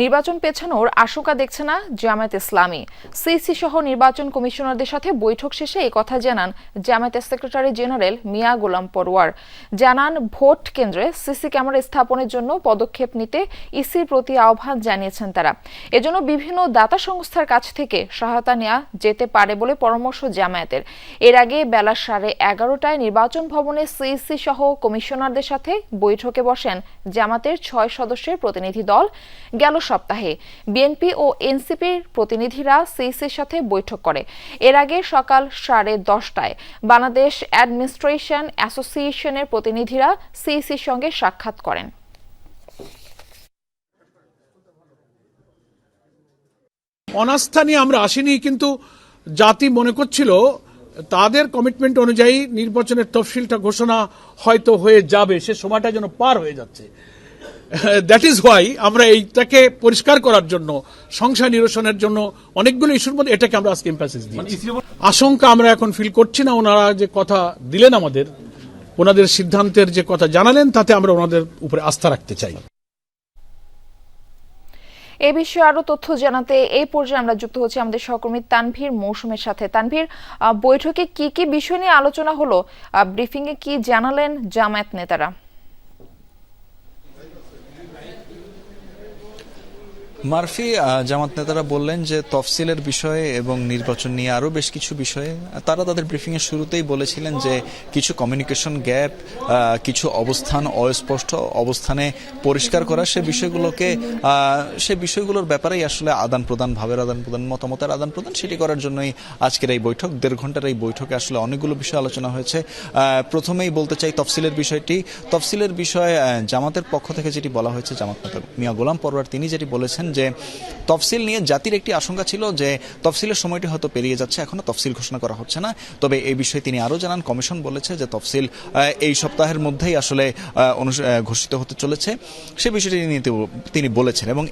নির্বাচন পেছানোর আশঙ্কা দেখছে না জামায়াত ইসলামী। সিইসি সহ নির্বাচন কমিশনারদের সাথে বৈঠক শেষে এই কথা জানান জামায়াতের সেক্রেটারি জেনারেল মিয়া গোলাম পরোয়ার। জানান, ভোট কেন্দ্রে সিসি ক্যামেরা স্থাপনের জন্য পদক্ষেপ নিতে ইসির প্রতি আহ্বান জানিয়েছেন তারা। এজন্য বিভিন্ন দাতা সংস্থার কাছ থেকে সহায়তা নেওয়া যেতে পারে বলে পরামর্শ জামায়াতের। এর আগে বেলা 11:30টায় নির্বাচন ভবনে সিইসি সহ কমিশনারদের সাথে বৈঠকে বসেন জামাতের 6 সদস্যের প্রতিনিধি দল। গেল সপ্তাহে বিএনপি ও এনসিপির প্রতিনিধিরা সিইসির সাথে বৈঠক করে। এর আগে সকাল 10:30টায় বাংলাদেশ অ্যাডমিনিস্ট্রেশন অ্যাসোসিয়েশনের প্রতিনিধিরা সিইসির সঙ্গে সাক্ষাৎ করেন। অনাস্থা নিয়ে আমরা আসিনি, কিন্তু জাতি মনে করছিল তাদের কমিটমেন্ট অনুযায়ী নির্বাচনের তফসিলটা ঘোষণা হয়তো হয়ে যাবে, সে সময়টা যেন পার হয়ে যাচ্ছে। দ্যাট ইজ হোয়াই আমরা এইটাকে পরিষ্কার করার জন্য, সংশয় নিরসনের জন্য অনেকগুলো ইস্যুর মধ্যে এটাকে আমরা আজকে এমফাসিস দিয়েছি। আশঙ্কা আমরা এখন ফিল করছি না। ওনারা যে কথা দিলেন আমাদের, ওনাদের সিদ্ধান্তের যে কথা জানালেন, তাতে আমরা ওনাদের উপরে আস্থা রাখতে চাই। এ বিষয়ে আরো তথ্য জানাতে এই পর্যায়ে আমরা যুক্ত হচ্ছি আমাদের সহকর্মী তানভীর মৌসুমের সাথে। তানভীর, বৈঠকে কি কি বিষয় নিয়ে আলোচনা হলো, ব্রিফিং এ কি জানালেন জামায়াত নেতারা? মারফি, জামাত নেতারা বললেন যে তফসিলের বিষয়ে এবং নির্বাচন নিয়ে আরও বেশ কিছু বিষয়ে তারা তাদের ব্রিফিংয়ের শুরুতেই বলেছিলেন যে কিছু কমিউনিকেশন গ্যাপ, কিছু অবস্থান অস্পষ্ট অবস্থানে পরিষ্কার করা, সে বিষয়গুলোর ব্যাপারেই আসলে আদান প্রদান, ভাবের আদান প্রদান, মতামতের আদান প্রদান, সেটি করার জন্যই আজকের এই বৈঠক। 1.5 ঘন্টার এই বৈঠকে আসলে অনেকগুলো বিষয় আলোচনা হয়েছে। প্রথমেই বলতে চাই তফসিলের বিষয়টি। তফসিলের বিষয়ে জামাতের পক্ষ থেকে যেটি বলা হয়েছে, জামাত নেতা মিয়া গোলাম পরোয়ার তিনি যেটি বলেছেন যে তফসিল নিয়ে জাতির একটি আশঙ্কা ছিল যে তফসিলের সময়টি হয়তো পেরিয়ে যাচ্ছে, এখনো তফসিল ঘোষণা করা হচ্ছে না। তবে এই বিষয়ে তিনি আরও জানান, কমিশন বলেছে যে তফসিল এই সপ্তাহের মধ্যেই আসলে ঘোষিত হতে চলেছে, সে বিষয়টি নিয়ে তিনি বলেছেন। এবং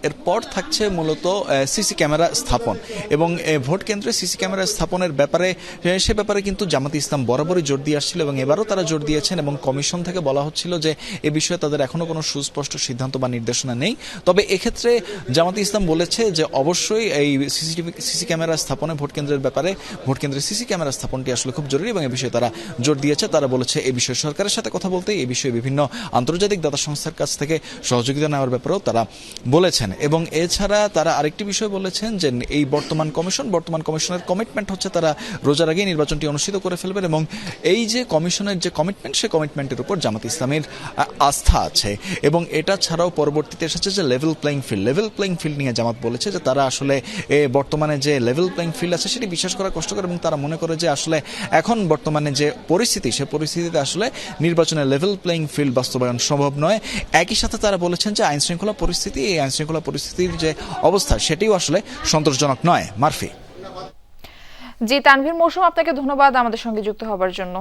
এরপর থাকছে মূলত সিসি ক্যামেরা স্থাপন এবং ভোট কেন্দ্রে সিসি ক্যামেরা স্থাপনের ব্যাপারে, সে ব্যাপারে কিন্তু জামাত ইসলাম বরাবরই জোর দিয়ে আসছিল এবং এবারও তারা জোর দিয়েছেন। এবং কমিশন থেকে বলা হচ্ছিল যে এ বিষয়ে তাদের এখনো কোনো সুস্পষ্ট সিদ্ধান্ত বা নির্দেশনা নেই। তবে এক্ষেত্রে জামাত ইসলাম বলেছে যে অবশ্যই এই সিসি ক্যামেরা স্থাপনে ভোট কেন্দ্রে সিসি ক্যামেরা স্থাপনটি আসলে খুব জরুরি এবং এ বিষয়ে তারা জোর দিয়েছে। তারা বলেছে এই বিষয়ে সরকারের সাথে কথা বলতে, এই বিষয়ে বিভিন্ন আন্তর্জাতিক দাতা সংস্থার কাছ থেকে সহযোগিতা নেওয়ার ব্যাপারেও তারা বলেছেন। এবং এছাড়া তারা আরেকটি বিষয় বলেছেন যে এই বর্তমান কমিশনের কমিটমেন্ট হচ্ছে তারা রোজার আগেই নির্বাচনটি অনুষ্ঠিত করে ফেলবেন এবং এই যে কমিশনের যে কমিটমেন্ট, সেই কমিটমেন্টের উপর জামাত ইসলামের আস্থা আছে। এবং এটা ছাড়াও পরবর্তীতে এসেছে যে লেভেল প্লেইং ফিল্ড নিয়ে জামাত বলেছে যে তারা আসলে বর্তমানে যে লেভেল প্লেইং ফিল্ড আছে সেটি বিশ্বাস করা কষ্টকর এবং তারা মনে করে যে আসলে এখন বর্তমানে যে পরিস্থিতি, সে পরিস্থিতিতে আসলে নির্বাচনের লেভেল প্লেইং ফিল্ড বাস্তবায়ন সম্ভব নয়। একই সাথে তারা বলেছেন যে এই আইন শৃঙ্খলা পরিস্থিতির যে অবস্থা, সেটিও আসলে সন্তোষজনক নয়। মারফি। জি তানভীর মৌসুম, আপনাকে ধন্যবাদ আমাদের সঙ্গে যুক্ত হবার জন্য।